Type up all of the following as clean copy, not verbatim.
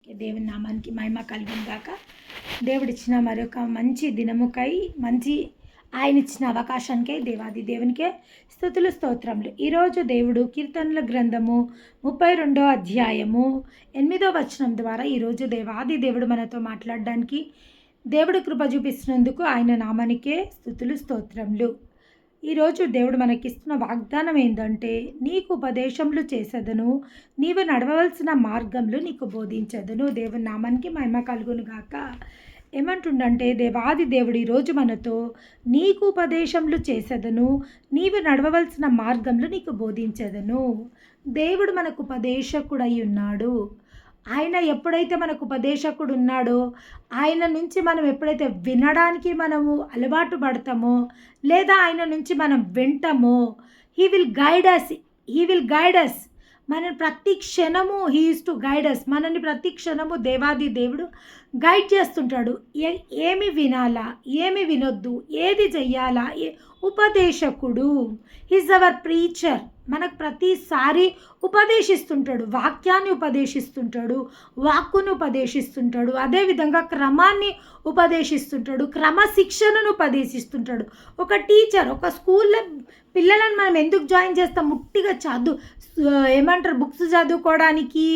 దేవుని నామానికి మహిమ కలుగును గాక. దేవుడిచ్చిన మరొక మంచి దినముకై ఆయన ఇచ్చిన అవకాశానికై దేవాది దేవునికే స్తుతులు స్తోత్రములు. ఈరోజు దేవుడు కీర్తనల గ్రంథము 32వ అధ్యాయము 8వ వచనం ద్వారా ఈరోజు దేవాది దేవుడు మనతో మాట్లాడడానికి దేవుడు కృప చూపిస్తున్నందుకు ఆయన నామానికే స్తుతులు స్తోత్రములు. ఈరోజు దేవుడు మనకిస్తున్న వాగ్దానం ఏంటంటే, నీకు ఉపదేశములు చేసేదను, నీవు నడవవలసిన మార్గంలో నీకు బోధించదను. దేవుని నామానికి మహిమ కలుగును గాక. ఏమంటుండంటే, దేవాది దేవుడు ఈరోజు మనతో నీకు ఉపదేశములు చేసేదను, నీవు నడవవలసిన మార్గంలో నీకు బోధించదను. దేవుడు మనకు ఉపదేశకుడై ఉన్నాడు. ఆయన ఎప్పుడైతే మనకు ఉపదేశకుడు ఉన్నాడో, ఆయన నుంచి మనం ఎప్పుడైతే వినడానికి మనము అలవాటు పడతామో, లేదా ఆయన నుంచి మనం వింటామో, హీ విల్ గైడ్ అస్. మన ప్రతి క్షణము he is to guide us. మనని ప్రతి క్షణము దేవాది దేవుడు గైడ్ చేస్తుంటాడు. ఏమి వినాలా, ఏమి వినొద్దు, ఏది చెయ్యాలా. ఉపదేశకుడు ఈజ్ అవర్ ప్రీచర్. మనకు ప్రతిసారి ఉపదేశిస్తుంటాడు, వాక్యాన్ని ఉపదేశిస్తుంటాడు, వాక్కును ఉపదేశిస్తుంటాడు, అదేవిధంగా క్రమాన్ని ఉపదేశిస్తుంటాడు, క్రమశిక్షణను ఉపదేశిస్తుంటాడు. ఒక టీచర్, ఒక స్కూల్లో పిల్లలను మనం ఎందుకు జాయిన్ చేస్తాం? ముట్టిగా బుక్స్ చదువుకోవడానికి,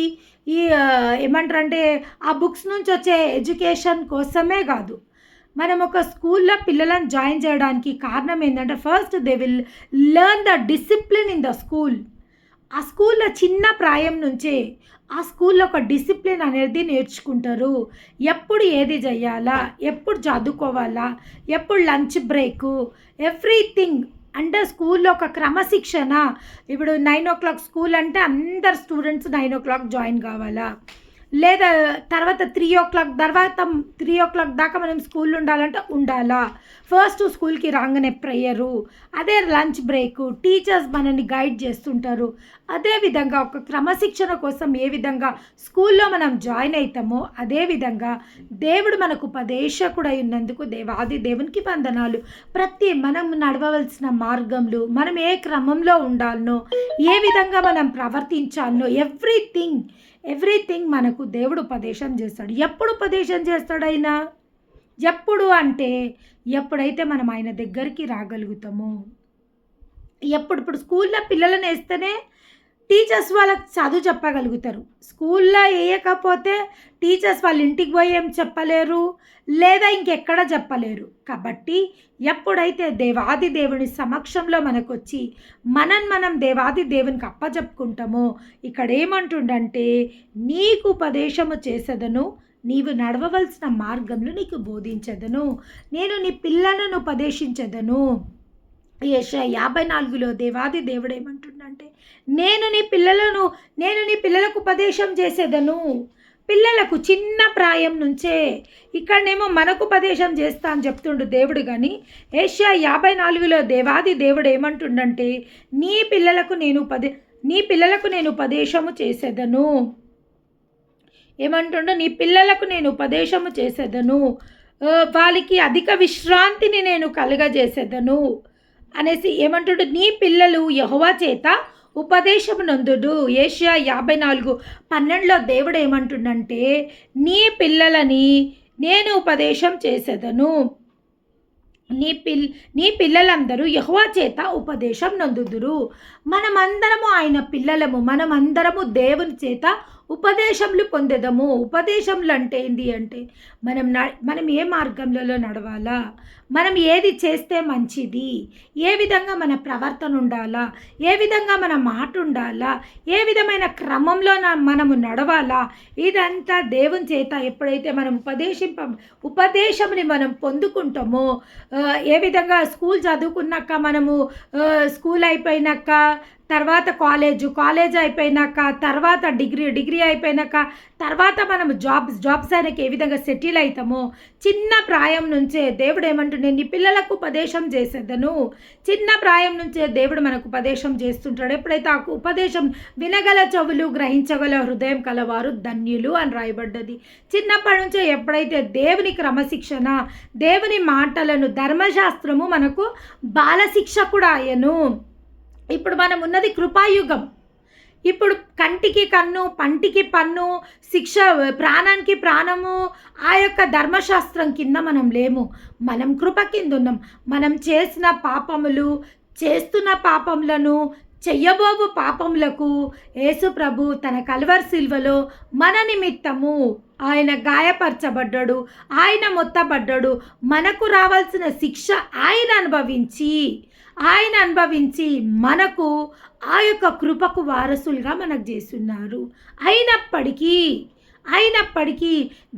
అంటే ఆ బుక్స్ నుంచి వచ్చే ఎడ్యుకేషన్ కోసమే కాదు. మనం ఒక స్కూల్లో పిల్లలను జాయిన్ చేయడానికి కారణం ఏంటంటే, first they will learn the discipline in the school. ఆ స్కూల్లో చిన్న ప్రాయం నుంచే ఆ స్కూల్లో ఒక డిసిప్లిన్ అనేది నేర్చుకుంటారు. ఎప్పుడు ఏది చేయాలా, ఎప్పుడు చదువుకోవాలా, ఎప్పుడు లంచ్ బ్రేకు, ఎవ్రీథింగ్. అంటే స్కూల్లో ఒక క్రమశిక్షణ. ఇప్పుడు 9 o'clock స్కూల్ అంటే అందరు స్టూడెంట్స్ 9 o'clock జాయిన్ కావాలా, లేదా తర్వాత 3 o'clock దాకా మనం స్కూల్లో ఉండాలా. ఫస్ట్ స్కూల్కి రాగానే ప్రేయరు, అదే లంచ్ బ్రేకు, టీచర్స్ మనల్ని గైడ్ చేస్తుంటారు. అదేవిధంగా ఒక క్రమశిక్షణ కోసం ఏ విధంగా స్కూల్లో మనం జాయిన్ అవుతామో, అదేవిధంగా దేవుడు మనకు ఉపదేశకుడై ఉన్నందుకు దేవాది దేవునికి వందనాలు. మనం నడవవలసిన మార్గంలో మనం ఏ క్రమంలో ఉండాలనో, ఏ విధంగా మనం ప్రవర్తించాలనో, ఎవ్రీథింగ్ మనకు దేవుడు ఉపదేశం చేస్తాడు. ఎప్పుడు ఉపదేశం చేస్తాడు ఆయన? ఎప్పుడైతే మనం ఆయన దగ్గరికి రాగలుగుతామో. ఇప్పుడు స్కూల్లో పిల్లలను వేస్తేనే టీచర్స్ వాళ్ళకి చదువు చెప్పగలుగుతారు. స్కూల్లో వేయకపోతే టీచర్స్ వాళ్ళ ఇంటికి పోయి ఏం చెప్పలేరు, లేదా ఇంకెక్కడ చెప్పలేరు. కాబట్టి ఎప్పుడైతే దేవాది దేవుని సమక్షంలో మనకు వచ్చి మనం దేవాది దేవునికి అప్పచెప్పుకుంటామో, ఇక్కడ ఏమంటుండంటే, నీకు ఉపదేశము చేసేదను, నీవు నడవవలసిన మార్గంలో నీకు బోధించదను, నేను నీ పిల్లలను ఉపదేశించదను. యెషయా 54లో దేవాది దేవుడు ఏమంటుండంటే, నేను నీ పిల్లలకు ఉపదేశం చేసేదను. పిల్లలకు చిన్న ప్రాయం నుంచే. ఇక్కడనేమో మనకు ఉపదేశం చేస్తా అని చెప్తుండు దేవుడు. కానీ యెషయా 54లో దేవాది దేవుడు ఏమంటుండంటే, నీ పిల్లలకు నేను ఉపదేశము చేసేదను. ఏమంటుండో, నీ పిల్లలకు నేను ఉపదేశము చేసేదను, వాళ్ళకి అధిక విశ్రాంతిని నేను కలుగజేసేదను అనేసి ఏమంటుడు. నీ పిల్లలు యెహోవా చేత ఉపదేశము నందుడు. యెషయా 54:12లో దేవుడు ఏమంటుండంటే, నీ నేను ఉపదేశం చేసేదను. నీ పిల్లలందరూ యెహోవా చేత ఉపదేశం నందుదురు. మనమందరము ఆయన పిల్లలము. మనమందరము దేవుని చేత ఉపదేశములు పొందేదము. ఉపదేశములు అంటే ఏంటి అంటే, మనం ఏ మార్గంలో నడవాలా, మనం ఏది చేస్తే మంచిది, ఏ విధంగా మన ప్రవర్తన ఉండాలా, ఏ విధంగా మన మాట ఉండాలా, ఏ విధమైన క్రమంలో మనము నడవాలా, ఇదంతా దేవుని చేత ఎప్పుడైతే మనం ఉపదేశంని మనం పొందుకుంటామో, ఏ విధంగా స్కూల్ చదువుకున్నాక మనము స్కూల్ అయిపోయినాక తర్వాత కాలేజ్ అయిపోయినాక, తర్వాత డిగ్రీ అయిపోయినాక, తర్వాత మనం జాబ్స్ అయినాక ఏ విధంగా సెటిల్ అవుతామో, చిన్న ప్రాయం నుంచే దేవుడు ఏమంటుండే, నీ పిల్లలకు ఉపదేశం చేసేదను. చిన్న ప్రాయం నుంచే దేవుడు మనకు ఉపదేశం చేస్తుంటాడు. ఎప్పుడైతే ఆ ఉపదేశం వినగల చెవులు, గ్రహించగల హృదయం కలవారు ధన్యులు అని రాయబడ్డది. చిన్నప్పటి నుంచే ఎప్పుడైతే దేవుని క్రమశిక్షణ, దేవుని మాటలను, ధర్మశాస్త్రము మనకు బాలశిక్షకుడు ఆయను. ఇప్పుడు మనం ఉన్నది కృపాయుగం. ఇప్పుడు కంటికి కన్ను, పంటికి పన్ను, శిక్ష, ప్రాణానికి ప్రాణము, ఆ యొక్క ధర్మశాస్త్రం కింద మనం లేము. మనం కృప కింద ఉన్నాం. మనం చేసిన పాపములు, చేస్తున్న పాపములను, చెయ్యబోవు పాపములకు యేసు ప్రభు తన కల్వరి సిలువలో మన నిమిత్తము ఆయన గాయపరచబడ్డాడు, ఆయన మొత్తబడ్డాడు. మనకు రావాల్సిన శిక్ష ఆయన అనుభవించి మనకు ఆ యొక్క కృపకు వారసులుగా మనకు చేస్తున్నారు. అయినప్పటికీ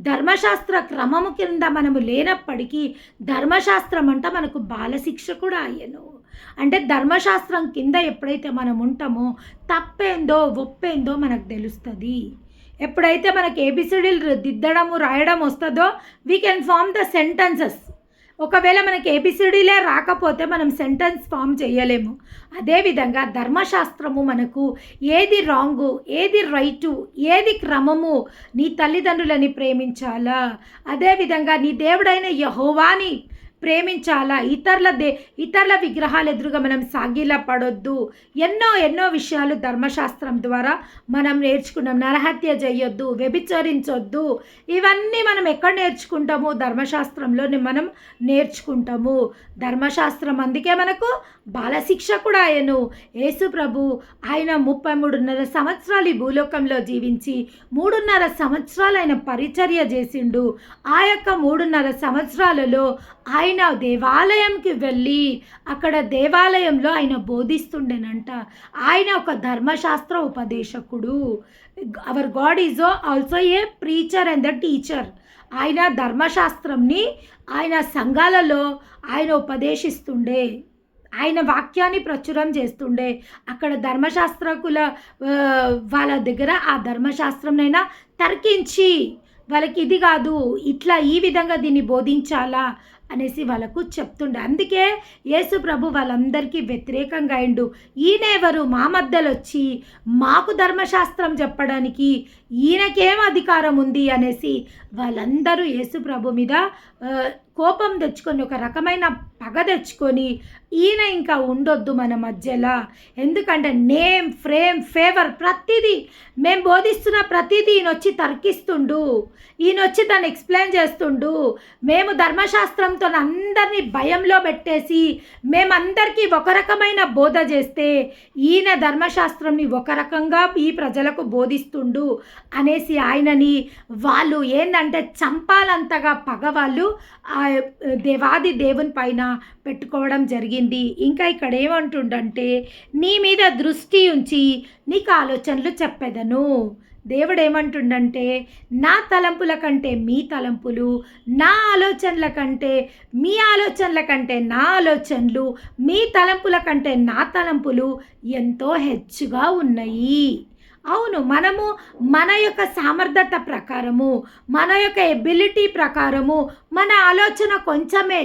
ధర్మశాస్త్ర క్రమము కింద మనము లేనప్పటికీ ధర్మశాస్త్రం అంట మనకు బాలశిక్ష కూడా అయ్యను. అంటే ధర్మశాస్త్రం కింద ఎప్పుడైతే మనం ఉంటామో తప్పేందో ఒప్పేందో మనకు తెలుస్తుంది. ఎప్పుడైతే మనకి ఏబిసిడీలు దిద్దడము రాయడం వస్తుందో we can form the sentences. ఒకవేళ మనకి ఏబిసిడీలే రాకపోతే మనం సెంటెన్స్ ఫామ్ చేయలేము. అదేవిధంగా ధర్మశాస్త్రము మనకు ఏది రాంగు, ఏది రైటు, ఏది క్రమము, నీ తల్లిదండ్రులని ప్రేమించాలా, అదేవిధంగా నీ దేవుడైన యెహోవాని ప్రేమించాలా, ఇతరుల విగ్రహాలు ఎదురుగా మనం సాగిలా పడొద్దు. ఎన్నో విషయాలు ధర్మశాస్త్రం ద్వారా మనం నేర్చుకున్నాం. నరహత్య చేయొద్దు, వ్యభిచరించొద్దు, ఇవన్నీ మనం ఎక్కడ నేర్చుకుంటాము? ధర్మశాస్త్రంలోనే మనం నేర్చుకుంటాము. ధర్మశాస్త్రం అందుకే మనకు బాలశిక్ష కూడా అయ్యను. యేసు ప్రభు ఆయన 33.5 సంవత్సరాలు ఈ భూలోకంలో జీవించి 3.5 సంవత్సరాలు ఆయన పరిచర్య చేసిండు. ఆ యొక్క 3.5 సంవత్సరాలలో ఆయన దేవాలయంకి వెళ్ళి అక్కడ దేవాలయంలో ఆయన బోధిస్తుండేనంట. ఆయన ఒక ధర్మశాస్త్ర ఉపదేశకుడు. Our God is also a preacher and the teacher. ఆయన ధర్మశాస్త్రంని ఆయన సంఘాలలో ఆయన ఉపదేశిస్తుండే, ఆయన వాక్యాన్ని ప్రచురం చేస్తుండే. అక్కడ ధర్మశాస్త్రకుల వాళ్ళ దగ్గర ఆ ధర్మశాస్త్రంనైనా తర్కించి వాళ్ళకి ఇది కాదు, ఇట్లా ఈ విధంగా దీన్ని బోధించాలా అనేసి వాళ్ళకు చెప్తుండే. అందుకే యేసు ప్రభు వాళ్ళందరికీ వ్యతిరేకంగా అయిండు. ఈయనెవరు మా మధ్యలో వచ్చి మాకు ధర్మశాస్త్రం చెప్పడానికి, ఈయనకేం అధికారం ఉంది అనేసి వాళ్ళందరూ యేసు ప్రభు మీద కోపం తెచ్చుకొని, ఒక రకమైన పగ తెచ్చుకొని, ఈయన ఇంకా ఉండొద్దు మన మధ్యలో, ఎందుకంటే నేమ్, ఫ్రేమ్, ఫేవర్ ప్రతిదీ మేము బోధిస్తున్న ప్రతిదీ ఈయన వచ్చి తర్కిస్తుండు, ఈయన వచ్చి దాన్ని ఎక్స్ప్లెయిన్ చేస్తుండు. మేము ధర్మశాస్త్రంతో అందరినీ భయంలో పెట్టేసి మేమందరికీ ఒక రకమైన బోధ చేస్తే ఈయన ధర్మశాస్త్రంని ఒక రకంగా ఈ ప్రజలకు బోధిస్తుండు అనేసి ఆయనని వాళ్ళు ఏంటంటే చంపాలంతగా పగ వాళ్ళు దేవాది దేవుని పైన పెట్టుకోవడం జరిగింది. ఇంకా ఇక్కడ ఏమంటుండంటే, నీ మీద దృష్టి ఉంచి నీకు ఆలోచనలు చెప్పేదను. దేవుడు ఏమంటుండంటే, నా తలంపుల కంటే మీ తలంపులు, నా ఆలోచనల కంటే మీ ఆలోచనల కంటే నా ఆలోచనలు, మీ తలంపుల కంటే నా తలంపులు ఎంతో హెచ్చుగా ఉన్నాయి. అవును, మనము మన యొక్క సామర్థ్యత ప్రకారము, మన యొక్క ఎబిలిటీ ప్రకారము మన ఆలోచన కొంచెమే,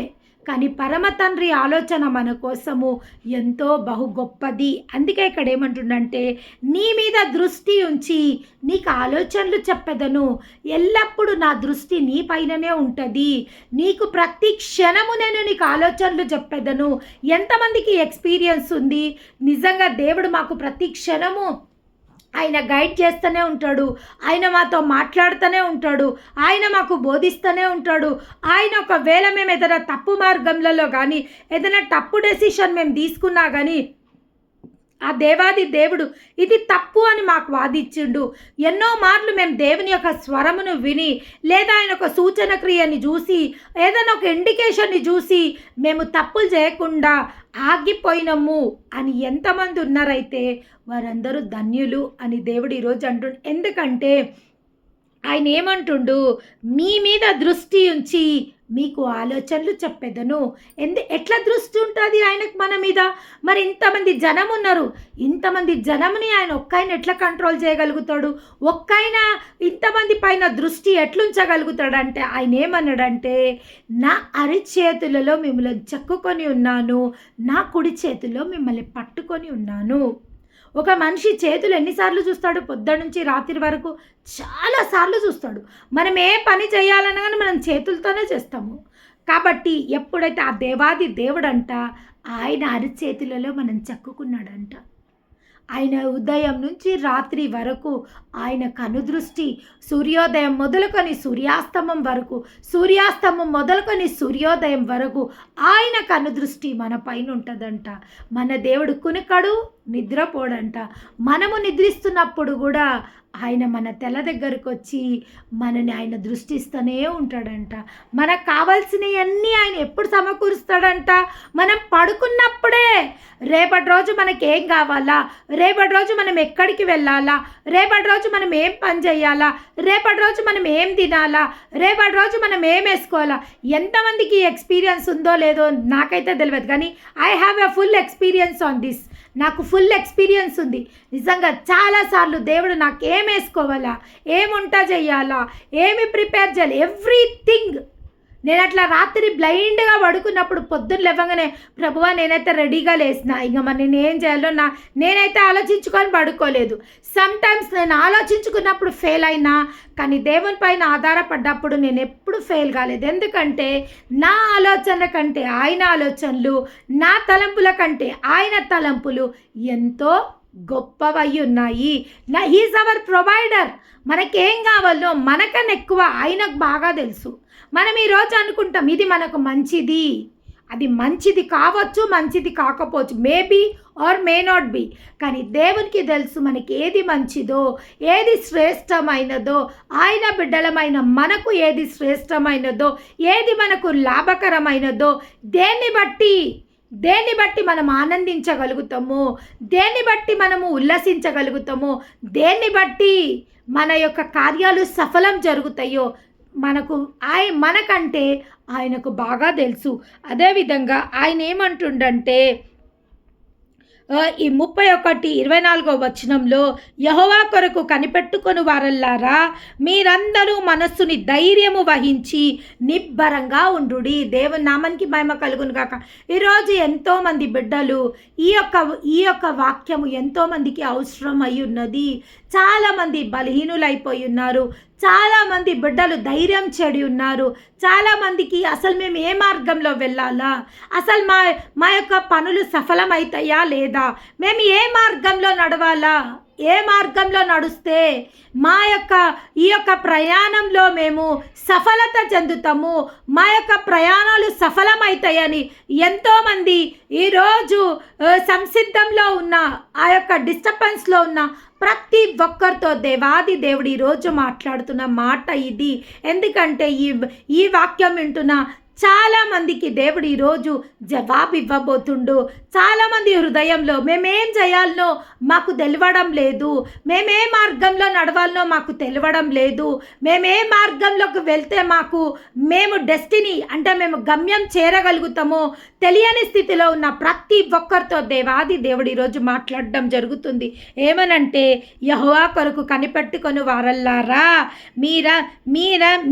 కానీ పరమ తండ్రి ఆలోచన మన కోసము ఎంతో బహు గొప్పది. అందుకే ఇక్కడ ఏమంటుండంటే, నీ మీద దృష్టి ఉంచి నీకు ఆలోచనలు చెప్పెదను. ఎల్లప్పుడూ నా దృష్టి నీ పైననే ఉంటుంది. నీకు ప్రతి క్షణము నేను నీకు ఆలోచనలు చెప్పెదను. ఎంతమందికి ఎక్స్పీరియన్స్ ఉంది? నిజంగా దేవుడు మాకు ప్రతి క్షణము ఆయన గైడ్ చేస్తూనే ఉంటాడు, ఆయన మాతో మాట్లాడుతూనే ఉంటాడు, ఆయన మాకు బోధిస్తూనే ఉంటాడు. ఆయన ఒకవేళ మేము ఏదైనా తప్పు మార్గంలో కానీ ఏదైనా తప్పు డెసిషన్ మేము తీసుకున్నా కానీ ఆ దేవాది దేవుడు ఇది తప్పు అని మాకు వాదించిండు. ఎన్నో మార్లు మేము దేవుని యొక్క స్వరమును విని, లేదా ఆయన ఒక సూచన క్రియని చూసి, ఏదైనా ఒక ఇండికేషన్ని చూసి మేము తప్పులు చేయకుండా ఆగిపోయినము అని ఎంతమంది ఉన్నారైతే వారందరూ ధన్యులు అని దేవుడు ఈరోజు అంటుండు. ఎందుకంటే ఆయన ఏమంటుండు, మీ మీద దృష్టి ఉంచి మీకు ఆలోచనలు చెప్పేదను. ఎట్లా దృష్టి ఉంటుంది ఆయనకు మన మీద? మరి ఇంతమంది జనం ఉన్నారు, ఇంతమంది జనముని ఆయన ఒక్కైనా ఎట్లా కంట్రోల్ చేయగలుగుతాడు? ఒక్కైనా ఇంతమంది పైన దృష్టి ఎట్లుంచగలుగుతాడంటే ఆయన ఏమన్నాడంటే, నా అరిచేతులలో మిమ్మల్ని చెక్కుకొని ఉన్నాను, నా కుడి చేతిలో మిమ్మల్ని పట్టుకొని ఉన్నాను. ఒక మనిషి చేతులు ఎన్నిసార్లు చూస్తాడు? పొద్దు నుంచి రాత్రి వరకు చాలాసార్లు చూస్తాడు. మనం ఏ పని చేయాలన్నా కానీ మనం చేతులతోనే చేస్తాము. కాబట్టి ఎప్పుడైతే ఆ దేవాది దేవుడంట ఆయన అరిచేతులలో మనం చెక్కుకున్నాడంట, ఆయన ఉదయం నుంచి రాత్రి వరకు ఆయన కనుదృష్టి సూర్యోదయం మొదలుకొని సూర్యాస్తమం వరకు, సూర్యాస్తమం మొదలుకొని సూర్యోదయం వరకు ఆయన కనుదృష్టి మన పైన ఉంటుందంట. మన దేవుడు కునుకడు, నిద్రపోడంట. మనము నిద్రిస్తున్నప్పుడు కూడా ఆయన మన తెల దగ్గరకు వచ్చి మనని ఆయన దృష్టిస్తూనే ఉంటాడంట. మనకు కావాల్సినవన్నీ ఆయన ఎప్పుడు సమకూరుస్తాడంట? మనం పడుకున్నప్పుడే. రేపటి రోజు మనకేం కావాలా, రేపటి రోజు మనం ఎక్కడికి వెళ్ళాలా, రేపటి రోజు మనం ఏం పని చేయాలా, రేపటి రోజు మనం ఏం తినాలా, రేపటి రోజు మనం ఏం వేసుకోవాలా. ఎంతమందికి ఎక్స్పీరియన్స్ ఉందో లేదో నాకైతే తెలియదు, కానీ I have a full experience on this. నాకు ఫుల్ ఎక్స్పీరియన్స్ ఉంది నిజంగా. చాలాసార్లు దేవుడు నాకు ఏం వేసుకోవాలా, ఏం వంట చేయాలా, ఏమి ప్రిపేర్ చేయాలి, ఎవ్రీథింగ్. నేను అట్లా రాత్రి బ్లైండ్గా పడుకున్నప్పుడు పొద్దున్న లేవగానే ప్రభువా నేనైతే రెడీగా లేసిన, ఇంకా మరి నేను ఏం చేయాలో నేనైతే ఆలోచించుకొని పడుకోలేదు. సమ్టైమ్స్ నేను ఆలోచించుకున్నప్పుడు ఫెయిల్ అయినా, కానీ దేవుని పైన ఆధారపడ్డప్పుడు నేను ఎప్పుడు ఫెయిల్ కాలేదు. ఎందుకంటే నా ఆలోచనల కంటే ఆయన ఆలోచనలు, నా తలంపుల కంటే ఆయన తలంపులు ఎంతో గొప్పవై ఉన్నాయి. He's our provider. మనకేం కావాలో మనకన్నా ఎక్కువ ఆయనకు బాగా తెలుసు. మనం ఈరోజు అనుకుంటాం ఇది మనకు మంచిది, అది మంచిది కావచ్చు, మంచిది కాకపోవచ్చు, maybe or may not be. కానీ దేవునికి తెలుసు మనకి ఏది మంచిదో, ఏది శ్రేష్టమైనదో, ఆయన బిడ్డలమైన మనకు ఏది శ్రేష్టమైనదో, ఏది మనకు లాభకరమైనదో, దేన్ని బట్టి మనం ఆనందించగలుగుతాము, దేన్ని బట్టి మనము ఉల్లసించగలుగుతాము, దేన్ని బట్టి మన యొక్క కార్యాలు సఫలం జరుగుతాయో మనకంటే ఆయనకు బాగా తెలుసు. అదేవిధంగా ఆయన ఏమంటుండంటే ఈ 31:24 వచనంలో, యెహోవా కొరకు కనిపెట్టుకొని వారల్లారా మీరందరూ మనస్సుని ధైర్యము వహించి నిబ్బరంగా ఉండుడి. దేవుని నామానికి మహిమ కలుగును గాక. ఈరోజు ఎంతోమంది బిడ్డలు ఈ యొక్క వాక్యము ఎంతోమందికి అవసరం అయి ఉన్నది. చాలామంది బలహీనులైపోయి ఉన్నారు, చాలామంది బిడ్డలు ధైర్యం చెడి ఉన్నారు. చాలామందికి అసలు మేము ఏ మార్గంలో వెళ్ళాలా, అసలు మా యొక్క పనులు సఫలమవుతాయా లేదా, మేము ఏ మార్గంలో నడవాలా, ఏ మార్గంలో నడుస్తే ఈ యొక్క ప్రయాణంలో మేము సఫలత చెందుతాము, మా యొక్క ప్రయాణాలు సఫలమవుతాయని ఎంతోమంది ఈరోజు సంసిద్ధంలో ఉన్న, ఆ యొక్క డిస్టర్బెన్స్లో ఉన్న ప్రతి ఒక్కరితో దేవాది దేవుడు ఈరోజు మాట్లాడుతున్న మాట ఇది. ఎందుకంటే ఈ వాక్యం వింటున్న చాలామందికి దేవుడు ఈరోజు జవాబు ఇవ్వబోతుండు. చాలామంది హృదయంలో మేమేం చేయాలనో మాకు తెలియడం లేదు, మేమే మార్గంలో నడవాలనో మాకు తెలియడం లేదు, మేమే మార్గంలోకి వెళ్తే మేము డెస్టినీ అంటే మేము గమ్యం చేరగలుగుతామో తెలియని స్థితిలో ఉన్న ప్రతి ఒక్కరితో దేవాది దేవుడు ఈరోజు మాట్లాడడం జరుగుతుంది. ఏమనంటే, యెహోవా కొరకు కనిపెట్టుకొని వారల్లారా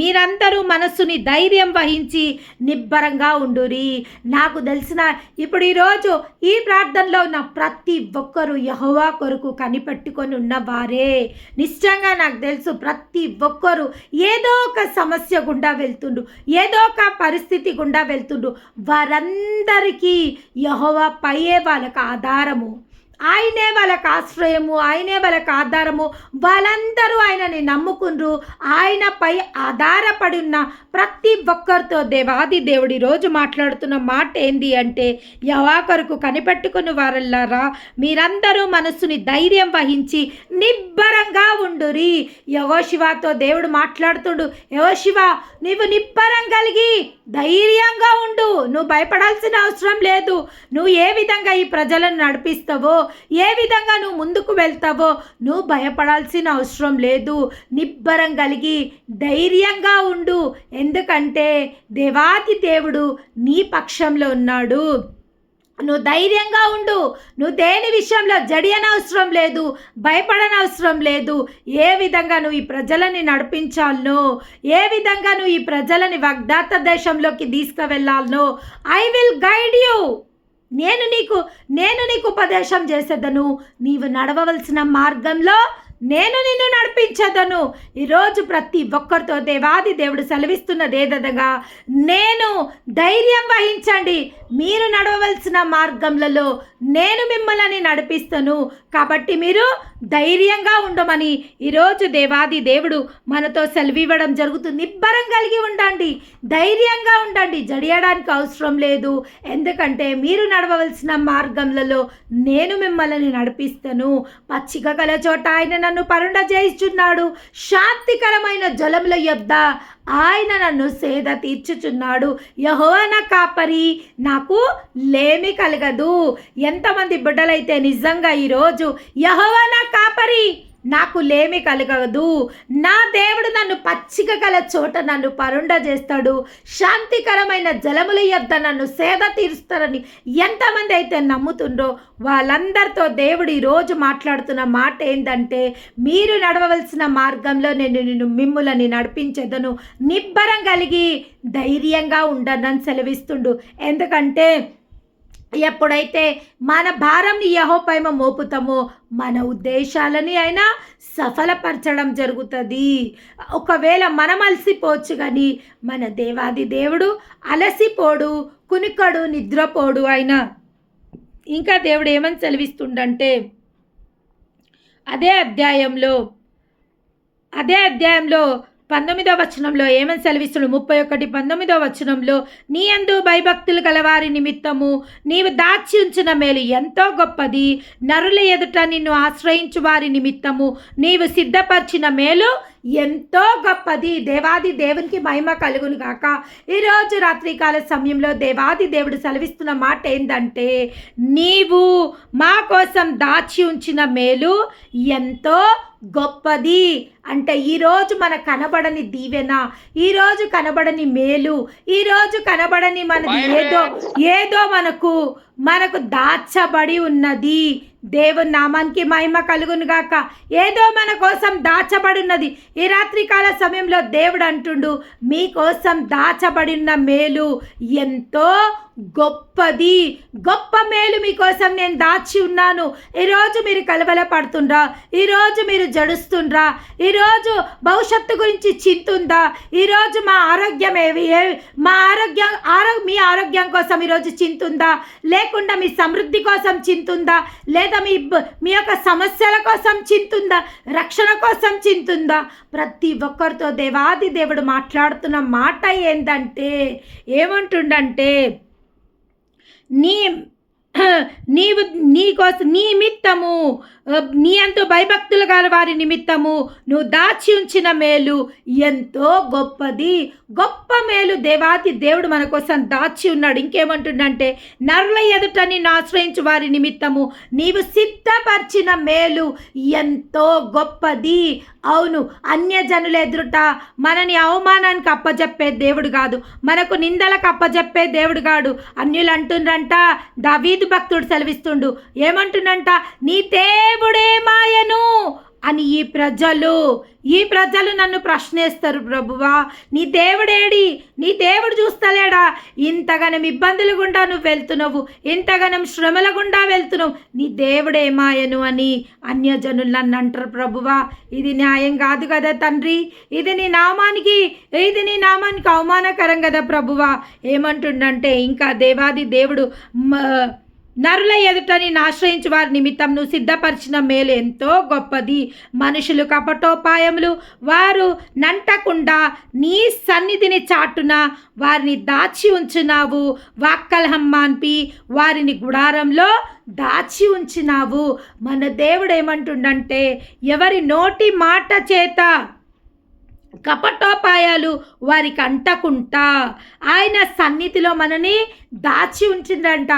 మీరందరూ మనస్సుని ధైర్యం వహించి నిబ్బరంగా ఉండురి. నాకు తెలిసిన ఇప్పుడు ఈరోజు ఈ ప్రార్థనలో ఉన్న ప్రతి ఒక్కరు యెహోవా కొరకు కనిపెట్టుకొని ఉన్నవారే. నిశ్చయంగా నాకు తెలుసు ప్రతి ఒక్కరు ఏదో ఒక సమస్య గుండా వెళ్తుండు, ఏదో ఒక పరిస్థితి గుండా వెళ్తుండు. వారందరికీ యెహోవా పైయే వాళ్ళకు ఆధారము, ఆయనే వాళ్ళకు ఆశ్రయము, ఆయనే వాళ్ళకు ఆధారము. వాళ్ళందరూ ఆయనని నమ్ముకుండ్రు. ఆయనపై ఆధారపడి ఉన్న ప్రతి ఒక్కరితో దేవాది దేవుడి రోజు మాట్లాడుతున్న మాట ఏంది అంటే, యెహోవా కొరకు కనిపెట్టుకుని వారల్లారా మీరందరూ మనస్సుని ధైర్యం వహించి నిబ్బరంగా ఉండురి. యెహోషువతో దేవుడు మాట్లాడుతుండు, యెహోషువ నీవు నిబ్బరం కలిగి ధైర్యంగా ఉండు, నువ్వు భయపడాల్సిన అవసరం లేదు. నువ్వు ఏ విధంగా ఈ ప్రజలను నడిపిస్తావో, ఏ విధంగా నువ్వు ముందుకు వెళ్తావో నువ్వు భయపడాల్సిన అవసరం లేదు. నిబ్బరం కలిగి ధైర్యంగా ఉండు, ఎందుకంటే దేవాది దేవుడు నీ పక్షంలో ఉన్నాడు. నువ్వు ధైర్యంగా ఉండు. నువ్వు దేని విషయంలో జడియనవసరం లేదు, భయపడనవసరం లేదు. ఏ విధంగా నువ్వు ఈ ప్రజలని నడిపించాలనో, ఏ విధంగా నువ్వు ఈ ప్రజలని వాగ్దాత దేశంలోకి తీసుకువెళ్ళాలనో ఐ విల్ గైడ్ యూ. నేను నీకు ఉపదేశం చేసేదను. నీవు నడవవలసిన మార్గంలో నేను నిన్ను నడిపించదను. ఈరోజు ప్రతి ఒక్కరితో దేవాది దేవుడు సెలవిస్తున్నదేదనగా, నేను ధైర్యం వహించండి, మీరు నడవవలసిన మార్గంలో నేను మిమ్మల్ని నడిపిస్తాను, కాబట్టి మీరు ధైర్యంగా ఉండమని ఈరోజు దేవాది దేవుడు మనతో సెలవివ్వడం జరుగుతుంది. నిబ్బరం కలిగి ఉండండి, ధైర్యంగా ఉండండి, జడియడానికి అవసరం లేదు. ఎందుకంటే మీరు నడవవలసిన మార్గంలో నేను మిమ్మల్ని నడిపిస్తాను. పచ్చిక గల చోట ఆయన నన్ను పరుండజేయుచున్నాడు, శాంతికరమైన జలముల యొద్ద ఆయన నన్ను సేద తీర్చుచున్నాడు. యెహోవా నా కాపరి, నాకు లేమి కలగదు. ఎంతమంది బిడ్డలైతే నిజంగా ఈరోజు యెహోవా నా కాపరి, నాకు లేమి కలగదు, నా దేవుడు నన్ను పచ్చిక గల చోట నన్ను పరుండ చేస్తాడు, శాంతికరమైన జలముల యొద్ద నన్ను సేద తీరుస్తారని ఎంతమంది అయితే నమ్ముతుండ్రో వాళ్ళందరితో దేవుడు ఈరోజు మాట్లాడుతున్న మాట ఏంటంటే, మీరు నడవవలసిన మార్గంలో నేను మిమ్ములని నడిపించేదను, నిబ్బరం కలిగి ధైర్యంగా ఉండనని సెలవిస్తుండు. ఎందుకంటే ఎప్పుడైతే మన భారంని యెహోవాపై మోపుతామో మన ఉద్దేశాలని ఆయన సఫలపరచడం జరుగుతుంది. ఒకవేళ మనం అలసిపోవచ్చు, కానీ మన దేవాది దేవుడు అలసిపోడు, కునికడు, నిద్రపోడు. ఆయన ఇంకా దేవుడు ఏమని సెలవిస్తుండంటే, అదే అధ్యాయంలో 19వ వచనంలో ఏమని సెలవిస్తుడు, 31:19 వచనంలో, నీ యందు భయభక్తులు గలవారి నిమిత్తము నీవు దాచి ఉంచిన మేలు ఎంతో గొప్పది, నరుల ఎదుట నిన్ను ఆశ్రయించు వారి నిమిత్తము నీవు సిద్ధపరిచిన మేలు ఎంతో గొప్పది. దేవాది దేవునికి మహిమ కలుగును గాక. ఈరోజు రాత్రికాల సమయంలో దేవాది దేవుడు సెలవిస్తున్న మాట ఏంటంటే, నీవు మా కోసం దాచి ఉంచిన మేలు ఎంతో గొప్పది. అంటే ఈరోజు మన కనబడని దీవెన, ఈరోజు కనబడని మేలు, ఈరోజు కనబడని మనది ఏదో మనకు దాచబడి ఉన్నది. దేవుని నామానికి మహిమ కలుగును గాక. ఏదో మన కోసం దాచబడి ఉన్నది. ఈ రాత్రికాల సమయంలో దేవుడు అంటుండు, మీకోసం దాచబడిన మేలు ఎంతో గొప్పది, గొప్ప మేలు మీకోసం నేను దాచి ఉన్నాను. ఈరోజు మీరు కలవల పడుతుండ్రా, ఈరోజు మీరు జడుస్తుండ్రా, ఈరోజు భవిష్యత్తు గురించి చింతుందా, ఈరోజు మా ఆరోగ్యం మీ ఆరోగ్యం కోసం ఈరోజు చింతుందా, లేకుండా మీ సమృద్ధి కోసం చింతుందా, లేదా మీ యొక్క సమస్యల కోసం చింతుందా, రక్షణ కోసం చింతుందా? ప్రతి ఒక్కరితో దేవాది దేవుడు మాట్లాడుతున్న మాట ఏంటంటే, ఏమంటుండంటే, నీవు నీకోసం నిమిత్తము నీ అంత భయభక్తులు గల వారి నిమిత్తము నువ్వు దాచి ఉంచిన మేలు ఎంతో గొప్పది. గొప్ప మేలు దేవాది దేవుడు మన కోసం దాచి ఉన్నాడు. ఇంకేమంటుండంటే, నరుల ఎదుట నిన్ను ఆశ్రయించు వారి నిమిత్తము నీవు సిద్ధపరిచిన మేలు ఎంతో గొప్పది. అవును, అన్యజనుల ఎదుట మనని అవమానానికి అప్పజెప్పే దేవుడు కాదు, మనకు నిందలకు అప్పజెప్పే దేవుడు కాదు. అన్యులు అంటుండ్రంట, దావీదు భక్తుడు సెలవిస్తుండు, ఏమంటుండంట, నీ దేవుడే మాయను అని ఈ ప్రజలు నన్ను ప్రశ్నిస్తారు, ప్రభువా నీ దేవుడేడి, నీ దేవుడు చూస్తలేడా, ఇంతగానం ఇబ్బందులు గుండా నువ్వు వెళ్తున్నావు, ఇంతగానం శ్రమల గుండా వెళ్తున్నావు, నీ దేవుడే మాయను అని అన్యజనులు నన్ను అంటారు. ప్రభువా ఇది న్యాయం కాదు కదా తండ్రి, ఇది నీ నామానికి అవమానకరం కదా ప్రభువా. ఏమంటుండంటే, ఇంకా దేవాది దేవుడు నరుల ఎదుట నిన్ను ఆశ్రయించు వారి నిమిత్తం నువ్వు సిద్ధపరిచిన మేలు ఎంతో గొప్పది. మనుషులు కపటోపాయములు వారు నంటకుండా నీ సన్నిధిని చాటున వారిని దాచి ఉంచున్నావు. వాక్కలహం మాన్పి వారిని గుడారంలో దాచి ఉంచినావు. మన దేవుడు ఏమంటుండంటే, ఎవరి నోటి మాట చేత కపటోపాయాలు వారికి అంటకుంటా ఆయన సన్నిధిలో మనని దాచి ఉంచిందంట.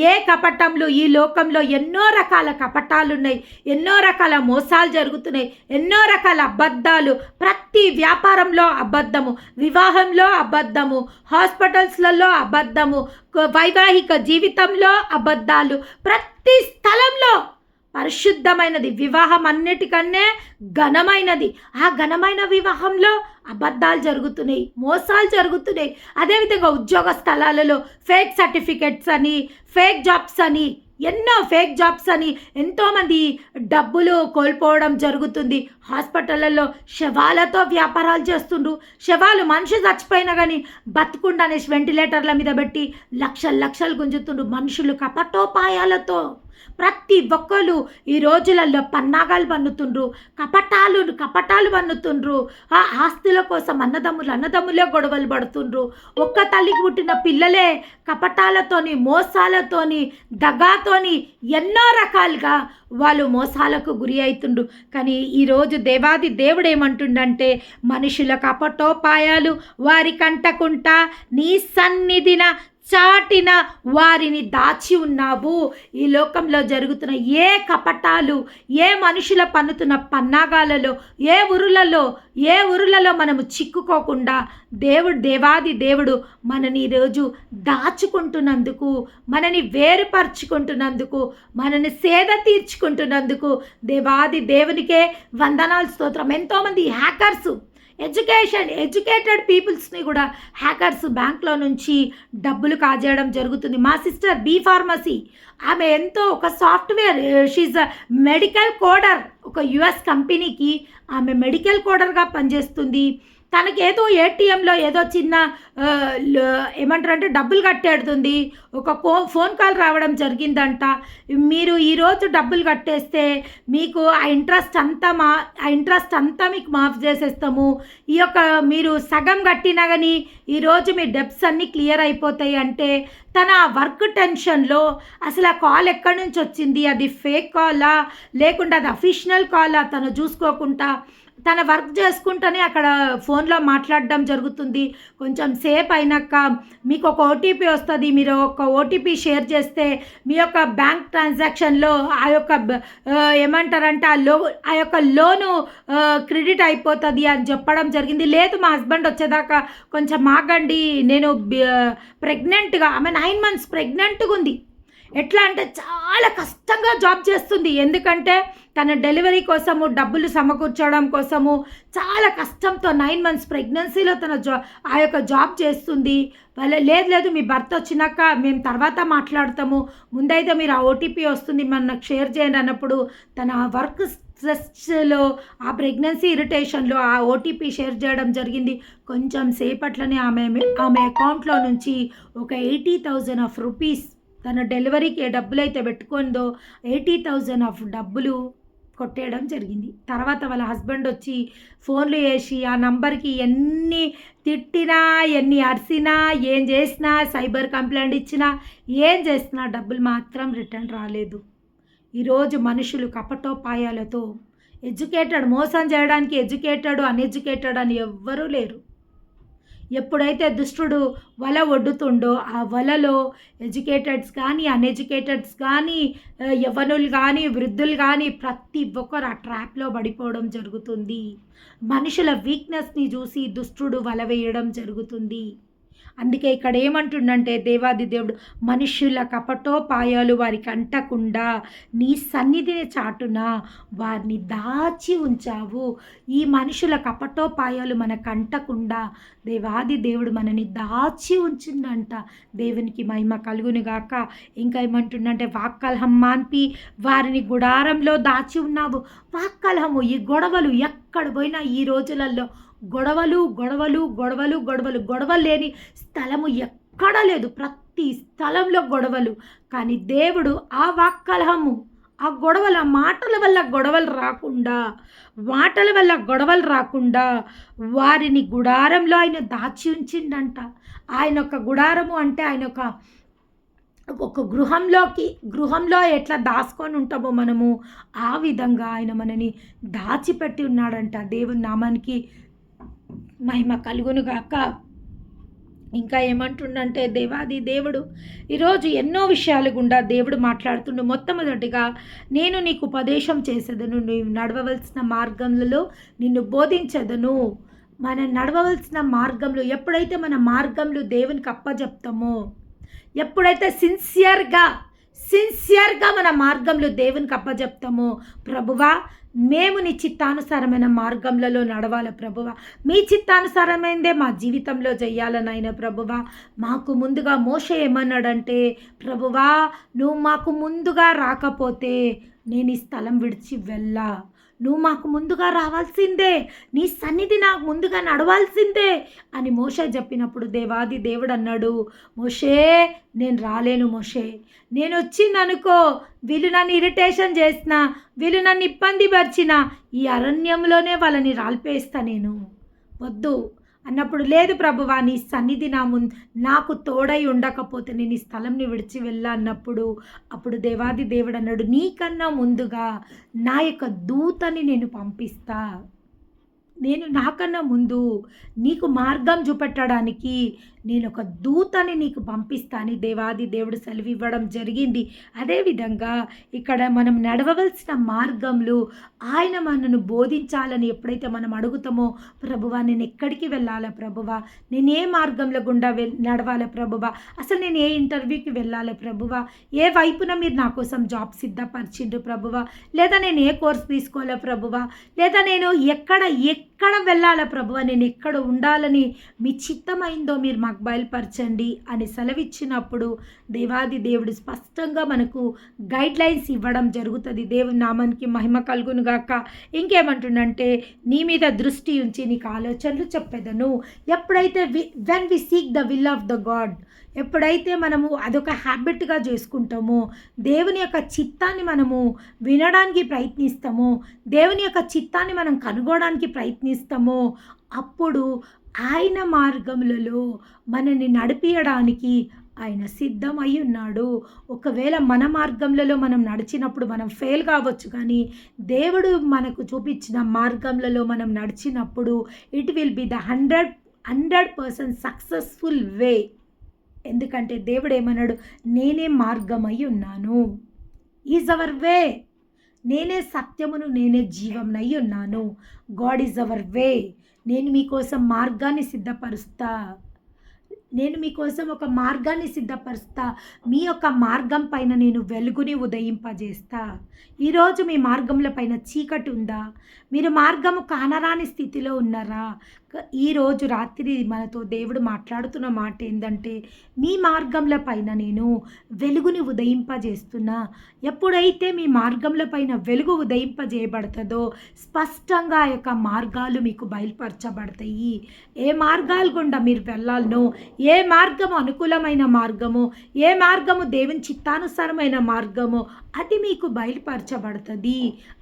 ఏ కపటంలో ఈ లోకంలో ఎన్నో రకాల కపటాలు ఉన్నాయి, ఎన్నో రకాల మోసాలు జరుగుతున్నాయి, ఎన్నో రకాల అబద్ధాలు. ప్రతి వ్యాపారంలో అబద్ధము, వివాహంలో అబద్ధము, హాస్పిటల్స్లలో అబద్ధము, వైవాహిక జీవితంలో అబద్ధాలు. ప్రతి స్థలంలో పరిశుద్ధమైనది వివాహం అన్నిటికన్నా ఘనమైనది. ఆ ఘనమైన వివాహంలో అబద్ధాలు జరుగుతున్నాయి, మోసాలు జరుగుతున్నాయి. అదేవిధంగా ఉద్యోగ స్థలాలలో ఫేక్ సర్టిఫికెట్స్ అని, ఫేక్ జాబ్స్ అని, ఎన్నో ఫేక్ జాబ్స్ అని ఎంతోమంది డబ్బులు కోల్పోవడం జరుగుతుంది. హాస్పిటళ్ళల్లో శవాలతో వ్యాపారాలు చేస్తుండ్రు. శవాలు మనిషి చచ్చిపోయినా కానీ బతుకుండా అనేసి వెంటిలేటర్ల మీద పెట్టి లక్షలు లక్షలు గుంజుతుండ్రు. మనుషులు కపటోపాయాలతో ప్రతి ఒక్కరు ఈ రోజులలో పన్నాగాలు పన్నుతుండ్రు, కపటాలు పన్నుతుండ్రు. ఆ ఆస్తుల కోసం అన్నదమ్ములే గొడవలు పడుతుండ్రు. ఒక్క తల్లికి పుట్టిన పిల్లలే కపటాలతోని, మోసాలతోని, దగాతోని ఎన్నో రకాలుగా వాళ్ళు మోసాలకు గురి అవుతుండ్రు. కానీ ఈరోజు దేవాది దేవుడు ఏమంటుండంటే, మనుషుల కపటోపాయాలు వారి కంటకుంటా నీ సన్నిధిన చాటిన వారిని దాచి ఉన్నావు. ఈ లోకంలో జరుగుతున్న ఏ కపటాలు, ఏ మనుషుల పన్నుతున్న పన్నాగాలలో, ఏ ఊరులలో మనము చిక్కుకోకుండా దేవాది దేవుడు మనని ఈరోజు దాచుకుంటున్నందుకు, మనని వేరుపరుచుకుంటున్నందుకు, మనని సేద తీర్చుకుంటున్నందుకు దేవాది దేవునికే వందనాలు, స్తోత్రం. ఎంతోమంది హ్యాకర్స్, ఎడ్యుకేటెడ్ పీపుల్స్ని కూడా హ్యాకర్స్ బ్యాంక్లో నుంచి డబ్బులు కాజేయడం జరుగుతుంది. మా సిస్టర్ బీ ఫార్మసీ, ఆమె ఎంతో ఒక సాఫ్ట్వేర్, షీజ్ అ మెడికల్ కోడర్, ఒక యుఎస్ కంపెనీకి ఆమె మెడికల్ కోడర్గా పనిచేస్తుంది. తనకేదో ఏటీఎంలో ఏదో చిన్న ఏమంటారంటే డబ్బులు కట్టేడుతుంది. ఒక ఫోన్ కాల్ రావడం జరిగిందంట, మీరు ఈరోజు డబ్బులు కట్టేస్తే మీకు ఆ ఇంట్రెస్ట్ అంతా మీకు మాఫ్ చేసేస్తాము. ఈ యొక్క మీరు సగం కట్టినా కానీ ఈరోజు మీ డెబ్ట్స్ అన్నీ క్లియర్ అయిపోతాయి అంటే, తన వర్క్ టెన్షన్లో అసలు ఆ కాల్ ఎక్కడి నుంచి వచ్చింది, అది ఫేక్ కాలా లేకుండా అది అఫీషియల్ కాలా తను చూసుకోకుండా తన వర్క్ చేసుకుంటూనే అక్కడ ఫోన్లో మాట్లాడడం జరుగుతుంది. కొంచెం సేపు అయినాక మీకు ఒక ఓటీపీ వస్తుంది, మీరు ఒక ఓటీపీ షేర్ చేస్తే మీ యొక్క బ్యాంక్ ట్రాన్సాక్షన్లో ఆ యొక్క ఏమంటారంటే ఆ యొక్క లోను క్రెడిట్ అయిపోతుంది అని చెప్పడం జరిగింది. లేదు మా హస్బెండ్ వచ్చేదాకా కొంచెం ఆగండి, నేను ప్రెగ్నెంట్గా, ఆమె 9 months ప్రెగ్నెంట్గా ఉంది. ఎట్లా అంటే చాలా కష్టంగా జాబ్ చేస్తుంది. ఎందుకంటే తన డెలివరీ కోసము డబ్బులు సమకూర్చడం కోసము చాలా కష్టంతో 9 months ప్రెగ్నెన్సీలో తన ఆ యొక్క జాబ్ చేస్తుంది. లేదు మీ భర్త వచ్చినాక మేము తర్వాత మాట్లాడతాము, ముందైతే మీరు ఆ ఓటీపీ వస్తుంది మనకు షేర్ చేయండి అన్నప్పుడు తన వర్క్ స్ట్రెస్లో, ఆ ప్రెగ్నెన్సీ ఇరిటేషన్లో ఆ ఓటీపీ షేర్ చేయడం జరిగింది. కొంచెం సేపట్లోనే ఆమె అకౌంట్లో నుంచి ఒక 80,000 రూపీస్ తన డెలివరీకి ఏ డబ్బులైతే పెట్టుకుందో 80,000 డబ్బులు కొట్టేయడం జరిగింది. తర్వాత వాళ్ళ హస్బెండ్ వచ్చి ఫోన్లు చేసి ఆ నంబర్కి ఎన్ని తిట్టినా, ఎన్ని అరిసినా, ఏం చేసినా, సైబర్ కంప్లైంట్ ఇచ్చినా, ఏం చేసినా డబ్బులు మాత్రం రిటర్న్ రాలేదు. ఈరోజు మనుషులు కపటోపాయాలతో మోసం చేయడానికి ఎడ్యుకేటెడ్, అన్ఎడ్యుకేటెడ్ అని ఎవ్వరూ లేరు. ఎప్పుడైతే దుష్టుడు వల ఒడ్డుతుండో ఆ వలలో ఎడ్యుకేటెడ్స్ కానీ, అన్ఎడ్యుకేటెడ్స్ కానీ, యవ్వనులు కానీ, వృద్ధులు కానీ ప్రతి ఒక్కరు ఆ ట్రాప్లో పడిపోవడం జరుగుతుంది. మనుషుల వీక్నెస్ని చూసి దుష్టుడు వల వేయడం జరుగుతుంది. అందుకే ఇక్కడ ఏమంటుండంటే దేవాది దేవుడు, మనుషుల కపటోపాయాలు వారికి అంటకుండా నీ సన్నిధిని చాటున వారిని దాచి ఉంచావు. ఈ మనుషుల కపటోపాయాలు మనకు అంటకుండా దేవాది దేవుడు మనని దాచి ఉంచిందంట. దేవునికి మహిమ కలుగునుగాక. ఇంకా ఏమంటుండంటే వాక్కలహం మాన్పి వారిని గుడారంలో దాచి ఉన్నావు. వాక్కలహము, ఈ గొడవలు ఎక్కడ పోయినా ఈ రోజులలో గొడవలు లేని స్థలము ఎక్కడా లేదు. ప్రతి స్థలంలో గొడవలు. కానీ దేవుడు ఆ వాక్కలహము, ఆ గొడవల మాటల వల్ల గొడవలు రాకుండా వారిని గుడారంలో ఆయన దాచి ఉంచిండంట. ఆయన ఒక గుడారము అంటే ఆయన ఒక గృహంలో ఎట్లా దాచుకొని ఉంటామో మనము, ఆ విధంగా ఆయన మనని దాచిపెట్టి ఉన్నాడంట. దేవుని నామానికి మహిమ కలుగునుగాక. ఇంకా ఏమంటుండంటే దేవాది దేవుడు ఈరోజు ఎన్నో విషయాలు గుండా దేవుడు మాట్లాడుతుండు. మొట్టమొదటిగా నేను నీకు ఉపదేశం చేసేదను, నీవు నడవవలసిన మార్గంలో నిన్ను బోధించదను. మనం నడవవలసిన మార్గంలో ఎప్పుడైతే మన మార్గంలో దేవునికి అప్పచెప్తామో, ఎప్పుడైతే సిన్సియర్గా మన మార్గంలో దేవునికి అప్పచెప్తామో, ప్రభువా మేము నీ చిత్తానుసారమైన మార్గంలో నడవాలి ప్రభువా, మీ చిత్తానుసారమైనదే మా జీవితంలో చెయ్యాలనైనా ప్రభువా. మాకు ముందుగా మోషే ఏమన్నాడంటే, ప్రభువా నువ్వు మాకు ముందుగా రాకపోతే నేను ఈ స్థలం విడిచి వెళ్ళా, నువ్వు మాకు ముందుగా రావాల్సిందే, నీ సన్నిధి నాకు ముందుగా నడవాల్సిందే అని మోషే చెప్పినప్పుడు దేవాది దేవుడు అన్నాడు, మోషే నేను రాలేను మోషే, నేను వచ్చిందనుకో వీళ్ళు నన్ను ఇరిటేషన్ చేసిన, వీళ్ళు నన్ను ఇబ్బంది పరిచిన ఈ అరణ్యంలోనే వాళ్ళని రాల్పేస్తా నేను, వద్దు అన్నప్పుడు, లేదు ప్రభువా నీ సన్నిధి నాకు తోడై ఉండకపోతే నేను ఈ స్థలంని విడిచి వెళ్ళా అన్నప్పుడు, అప్పుడు దేవాది దేవుడు అన్నాడు, నీకన్నా ముందుగా నా యొక్క దూతని నేను పంపిస్తా, నేను నాకన్నా ముందు నీకు మార్గం చూపెట్టడానికి నేను ఒక దూతని నీకు పంపిస్తాను దేవాది దేవుడు సెలవివ్వడం జరిగింది. అదేవిధంగా ఇక్కడ మనం నడవవలసిన మార్గంలో ఆయన మనను బోధించాలని ఎప్పుడైతే మనం అడుగుతామో, ప్రభువా నేను ఎక్కడికి వెళ్ళాలా ప్రభువా, నేను ఏ మార్గంలో గుండా నడవాలా ప్రభువా, అసలు నేను ఏ ఇంటర్వ్యూకి వెళ్ళాలా ప్రభువా, ఏ వైపున మీరు నా కోసం జాబ్ సిద్ధపరిచిండ్రు ప్రభువా, లేదా నేను ఏ కోర్స్ తీసుకోవాలా ప్రభువా, లేదా నేను ఎక్కడ వెళ్ళాలా ప్రభువా, నేను ఎక్కడ ఉండాలని మీ చిత్తమైందో మీరు మాకు బయలుపరచండి అని సెలవిచ్చినప్పుడు దేవాది దేవుడు స్పష్టంగా మనకు గైడ్ లైన్స్ ఇవ్వడం జరుగుతుంది. దేవుని నామానికి మహిమ కలుగును గాక. ఇంకేమంటుండంటే, నీ మీద దృష్టి ఉంచి నీకు ఆలోచనలు చెప్పేదను. ఎప్పుడైతే when we seek the will of the God, ఎప్పుడైతే మనము అదొక హ్యాబిట్గా చేసుకుంటామో, దేవుని యొక్క చిత్తాన్ని మనము వినడానికి ప్రయత్నిస్తామో, దేవుని యొక్క చిత్తాన్ని మనం కనుగొనడానికి ప్రయత్నిస్తామో, అప్పుడు ఆయన మార్గములలో మనల్ని నడిపించడానికి ఆయన సిద్ధమై ఉన్నాడు. ఒకవేళ మన మార్గంలో మనం నడిచినప్పుడు మనం ఫెయిల్ కావచ్చు, కానీ దేవుడు మనకు చూపించిన మార్గంలో మనం నడిచినప్పుడు it will be the 100% successful way. ఎందుకంటే దేవుడు ఏమన్నాడు, నేనే మార్గమై ఉన్నాను, ఈజ్ అవర్ వే, నేనే సత్యమును నేనే జీవమునై ఉన్నాను, గాడ్ ఈజ్ అవర్ వే. నేను మీకోసం మార్గాన్ని సిద్ధపరుస్తా, నేను మీకోసం ఒక మార్గాన్ని సిద్ధపరుస్తా, మీ యొక్క మార్గం పైన నేను వెలుగుని ఉదయింపజేస్తా. ఈరోజు మీ మార్గంలో పైన చీకటి ఉందా, మీరు మార్గము కానరాని స్థితిలో ఉన్నారా? ఈరోజు రాత్రి మనతో దేవుడు మాట్లాడుతున్న మాట ఏంటంటే, మీ మార్గంలో పైన నేను వెలుగుని ఉదయింపజేస్తున్నా. ఎప్పుడైతే మీ మార్గంలో పైన వెలుగు ఉదయింపజేయబడుతుందో స్పష్టంగా ఆ యొక్క మార్గాలు మీకు బయలుపరచబడతాయి. ఏ మార్గాల గుండా మీరు వెళ్ళాలనో, ఏ మార్గము అనుకూలమైన మార్గము, ఏ మార్గము దేవుని చిత్తానుసారమైన మార్గము, అది మీకు బయలుపరచబడుతుంది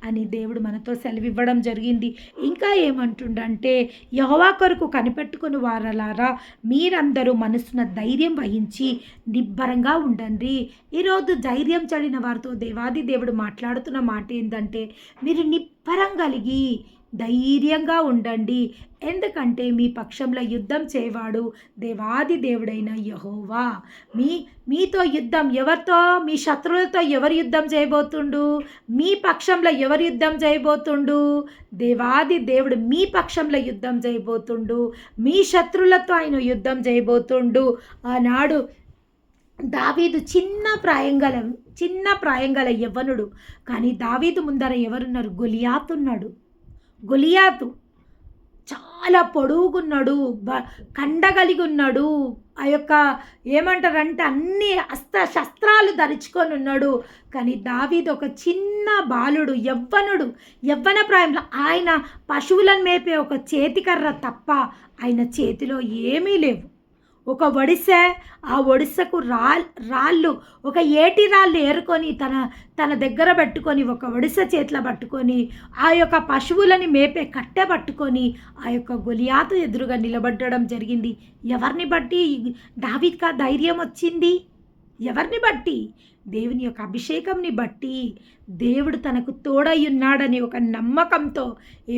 అని దేవుడు మనతో సెలవివ్వడం జరిగింది. ఇంకా ఏమంటుండంటే, యెహోవా కొరకు కనిపెట్టుకుని వారలారా మీరందరూ మనసున ధైర్యం వహించి నిబ్బరంగా ఉండండి. ఈరోజు ధైర్యం చడిన వారితో దేవాది దేవుడు మాట్లాడుతున్న మాట ఏంటంటే, మీరు నిబ్బరం కలిగి ధైర్యంగా ఉండండి, ఎందుకంటే మీ పక్షంలో యుద్ధం చేయవాడు దేవాది దేవుడైన యెహోవా. మీతో యుద్ధం ఎవరితో? మీ శత్రువులతో ఎవరు యుద్ధం చేయబోతుండు? మీ పక్షంలో ఎవరు యుద్ధం చేయబోతుండు? దేవాది దేవుడు మీ పక్షంలో యుద్ధం చేయబోతుండు, మీ శత్రువులతో ఆయన యుద్ధం చేయబోతుండు. ఆనాడు దావీదు చిన్న ప్రాయంగల యవ్వనుడు, కానీ దావీదు ముందర ఎవరున్నారు? గొలియాతు ఉన్నాడు. గొలియాతు చాలా పొడుగున్నాడు, కండ కలిగి ఉన్నాడు, ఆ యొక్క ఏమంటారంటే అన్ని శస్త్రాలు ధరించుకొని ఉన్నాడు. కానీ దావీదు ఒక చిన్న బాలుడు, యవ్వన ప్రాయంలో ఆయన పశువులను మేపే ఒక చేతికర్ర తప్ప ఆయన చేతిలో ఏమీ లేవు. ఒక ఒడిసె, ఆ ఒడిసెకు రాళ్ళు, ఒక ఏటి రాళ్ళు ఏరుకొని తన దగ్గర పెట్టుకొని, ఒక ఒడిసె చేతిలో పట్టుకొని, ఆ యొక్క పశువులని మేపే కట్టె పట్టుకొని ఆ యొక్క గొలియాతు ఎదురుగా నిలబడడం జరిగింది. ఎవరిని బట్టి దావీదుకు ధైర్యం వచ్చింది? ఎవరిని బట్టి? దేవుని యొక్క అభిషేకంని బట్టి, దేవుడు తనకు తోడై ఉన్నాడని ఒక నమ్మకంతో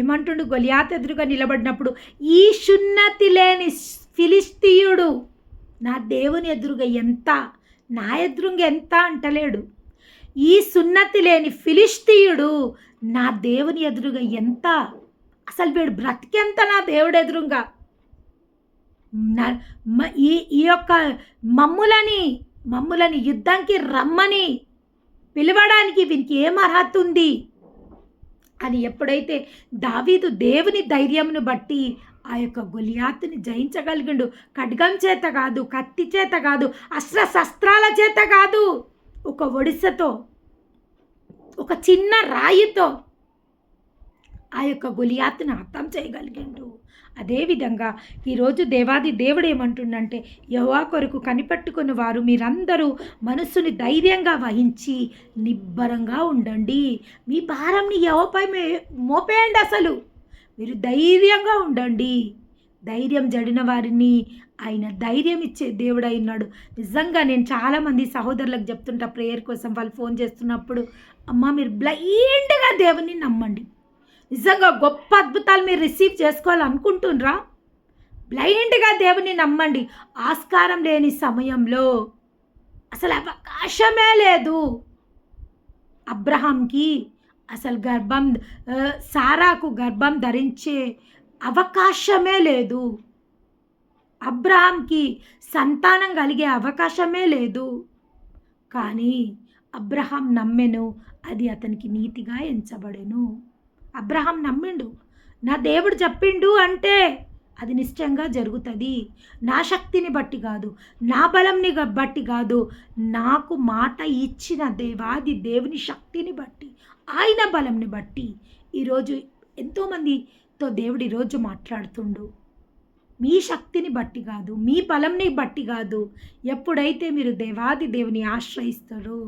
ఏమంటుండు? గొలియాతు ఎదురుగా నిలబడినప్పుడు, ఈ సున్నతి లేని ఫిలిస్తీయుడు నా దేవుని ఎదురుగా ఎంత, నా ఎదురుగా ఎంత అంటలేడు. ఈ సున్నతి లేని ఫిలిస్తీయుడు నా దేవుని ఎదురుగా ఎంత, అసలు వీడు బ్రతికెంత నా దేవుడు ఎదురుగా, ఈ యొక్క మమ్ములని యుద్ధానికి రమ్మని పిలవడానికి వీనికి ఏం అర్హత ఉంది అని ఎప్పుడైతే దావీదు దేవుని ధైర్యమును బట్టి ఆ యొక్క గొలియాతుని జయించగలిగిండు. ఖడ్గం చేత కాదు, కత్తి చేత కాదు, శస్త్రాల చేత కాదు, ఒక ఒడిసెతో, ఒక చిన్న రాయితో ఆ యొక్క గొలియాతుని అంతం చేయగలిగిండు. అదేవిధంగా ఈరోజు దేవాది దేవుడు ఏమంటుండంటే, యెహోవా కొరకు కనిపెట్టుకుని వారు మీరందరూ మనస్సుని ధైర్యంగా వహించి నిబ్బరంగా ఉండండి. మీ భారంని యెహోవాపై మోపేయండి. అసలు మీరు ధైర్యంగా ఉండండి. ధైర్యం జడిన వారిని ఆయన ధైర్యం ఇచ్చే దేవుడు అయినాడు. నిజంగా నేను చాలామంది సహోదరులకు చెప్తుంటా, ప్రేయర్ కోసం వాళ్ళు ఫోన్ చేస్తున్నప్పుడు, అమ్మ మీరు బ్లైండ్గా దేవుని నమ్మండి. నిజంగా గొప్ప అద్భుతాలు మీరు రిసీవ్ చేసుకోవాలనుకుంటున్నారా? బ్లైండ్గా దేవుని నమ్మండి. ఆస్కారం లేని సమయంలో అసలు అవకాశమే లేదు. అబ్రహాంకి అసలు సారాకు గర్భం ధరించే అవకాశమే లేదు. అబ్రహాంకి సంతానం కలిగే అవకాశమే లేదు. కానీ అబ్రహాం నమ్మెను, అది అతనికి నీతిగా ఎంచబడెను. అబ్రహాం నమ్మిండు. నా దేవుడు చెప్పిండు అంటే అది నిశ్చయంగా జరుగుతుంది. నా శక్తిని బట్టి కాదు, నా బలంని బట్టి కాదు, నాకు మాట ఇచ్చిన దేవాది దేవుని శక్తిని బట్టి, ఆయన బలంని బట్టి ఈరోజు ఎంతోమందితో దేవుడు ఈరోజు మాట్లాడుతుండు. మీ శక్తిని బట్టి కాదు, మీ బలంని బట్టి కాదు. ఎప్పుడైతే మీరు దేవాది దేవుని ఆశ్రయిస్తారో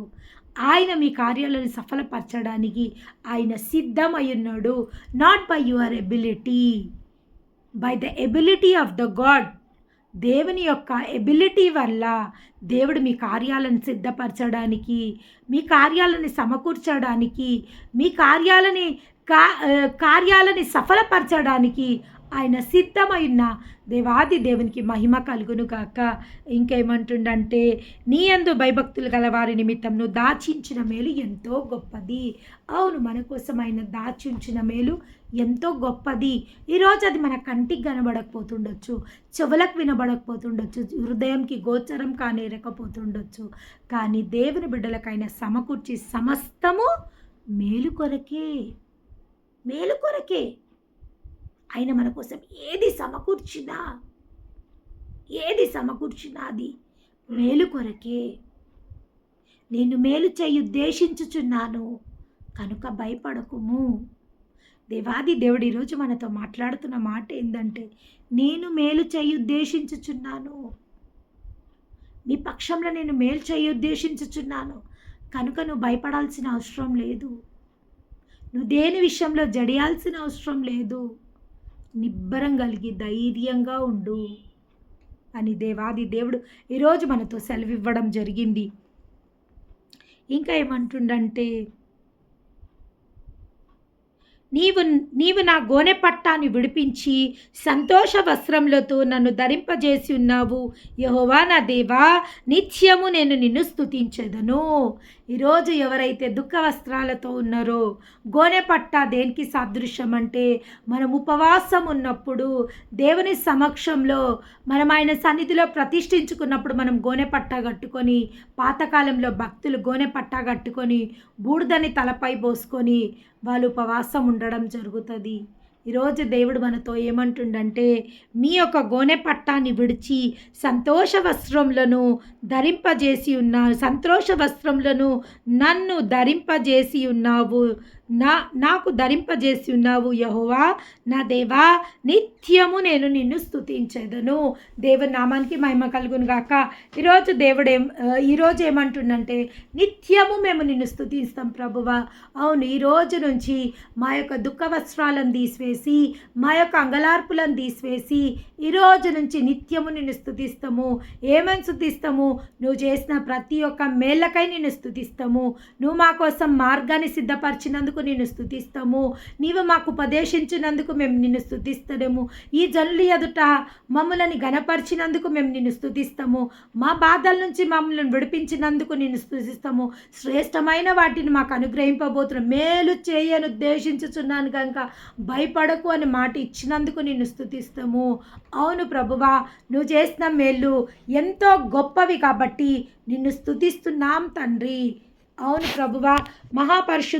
ఆయన మీ కార్యాలను సఫలపరచడానికి ఆయన సిద్ధమై ఉన్నాడు. Not by your ability, by the ability of the God. దేవుని యొక్క ఎబిలిటీ వల్ల దేవుడు మీ కార్యాలను సిద్ధపరచడానికి, మీ కార్యాలని సమకూర్చడానికి, మీ కార్యాలని సఫలపరచడానికి ఆయన సిద్ధమైన దేవాది దేవునికి మహిమ కలుగును కాక. ఇంకేమంటుండంటే, నీ యందు భయభక్తులు గల వారి నిమిత్తం నువ్వు దాచించిన మేలు ఎంతో గొప్పది. అవును, మన కోసం ఆయన దాచించిన మేలు ఎంతో గొప్పది. ఈరోజు అది మన కంటికి కనబడకపోతుండొచ్చు, చెవులకు వినబడకపోతుండొచ్చు, హృదయంకి గోచరం కానేరకపోతుండొచ్చు. కానీ దేవుని బిడ్డలకైనా సమకూర్చి సమస్తము మేలు కొరకే, మేలు కొరకే. ఆయన మన కోసం ఏది సమకూర్చినా అది మేలు కొరకే. నేను మేలు చేయి ఉద్దేశించుచున్నాను కనుక భయపడకుము. దేవాది దేవుడు ఈరోజు మనతో మాట్లాడుతున్న మాట ఏంటంటే, నేను మేలు చేయి ఉద్దేశించుచున్నాను, మీ పక్షంలో నేను మేలు చేయి ఉద్దేశించుచున్నాను కనుక నువ్వు భయపడాల్సిన అవసరం లేదు. నువ్వు దేని విషయంలో జడియాల్సిన అవసరం లేదు. నిబ్బరం కలిగి ధైర్యంగా ఉండు అని దేవాది దేవుడు ఈరోజు మనతో సెలవివ్వడం జరిగింది. ఇంకా ఏమంటుండంటే, నీవు నా గోనె పట్టాన్ని విడిపించి సంతోష వస్త్రములతో నన్ను ధరింపజేసి ఉన్నావు. యెహోవా నా దేవా, నిత్యము నేను నిన్ను స్తుతించెదను. ఈరోజు ఎవరైతే దుఃఖ వస్త్రాలతో ఉన్నారో, గోనె పట్ట దేనికి సాదృశ్యం అంటే, మనం ఉపవాసం ఉన్నప్పుడు దేవుని సమక్షంలో మనం ఆయన సన్నిధిలో ప్రతిష్ఠించుకున్నప్పుడు మనం గోనె పట్ట కట్టుకొని, పాతకాలంలో భక్తులు గోనె పట్ట కట్టుకొని బూడిదని తలపై పోసుకొని వాళ్ళు ఉపవాసం ఉండడం జరుగుతుంది. ఈరోజు దేవుడు మనతో ఏమంటుండంటే, మీ యొక్క గోనె పట్టాన్ని విడిచి సంతోష వస్త్రములను ధరింపజేసి ఉన్నాను, సంతోష వస్త్రములను నన్ను ధరింపజేసి ఉన్నావు, నాకు ధరింపజేసి ఉన్నావు. యెహోవా నా దేవా, నిత్యము నేను నిన్ను స్తుతించెదను. దేవుని నామానికి మహిమ కలుగును గాక. ఈరోజు ఏమంటుండంటే, నిత్యము మేము నిన్ను స్తుతిస్తాం ప్రభువా. అవును, ఈరోజు నుంచి మా యొక్క దుఃఖ వస్త్రాలను తీసివేసి, మా యొక్క అంగలార్పులను తీసివేసి, ఈరోజు నుంచి నిత్యము నిన్ను స్తుతిస్తాము. ఏమని స్తుతిస్తాము? నువ్వు చేసిన ప్రతి ఒక్క మేళ్ళకై నిన్ను స్తుతిస్తాము. నువ్వు మా కోసం మార్గాన్ని సిద్ధపరిచినందుకు నిన్ను స్తుతిస్తాము. నీవు మాకు ఉపదేశించినందుకు మేము నిన్ను స్తుతిస్తాము. ఈ జనుల ఎదుట మమ్మల్ని గణపరిచినందుకు మేము నిన్ను స్తుతిస్తాము. మా బాధల నుంచి మమ్మల్ని విడిపించినందుకు నిన్ను స్తుతిస్తాము. శ్రేష్టమైన వాటిని మాకు అనుగ్రహింపబోతున్నాం. మేలు చేయను ఉద్దేశించుచున్నాను కనుక భయపడకు అని మాట ఇచ్చినందుకు నిన్ను స్తుతిస్తాము. అవును ప్రభువా, నువ్వు చేసిన మేలు ఎంతో గొప్పవి కాబట్టి నిన్ను స్తుతిస్తున్నాం తండ్రి. అవును ప్రభువా, మహాపరిశుద్ధ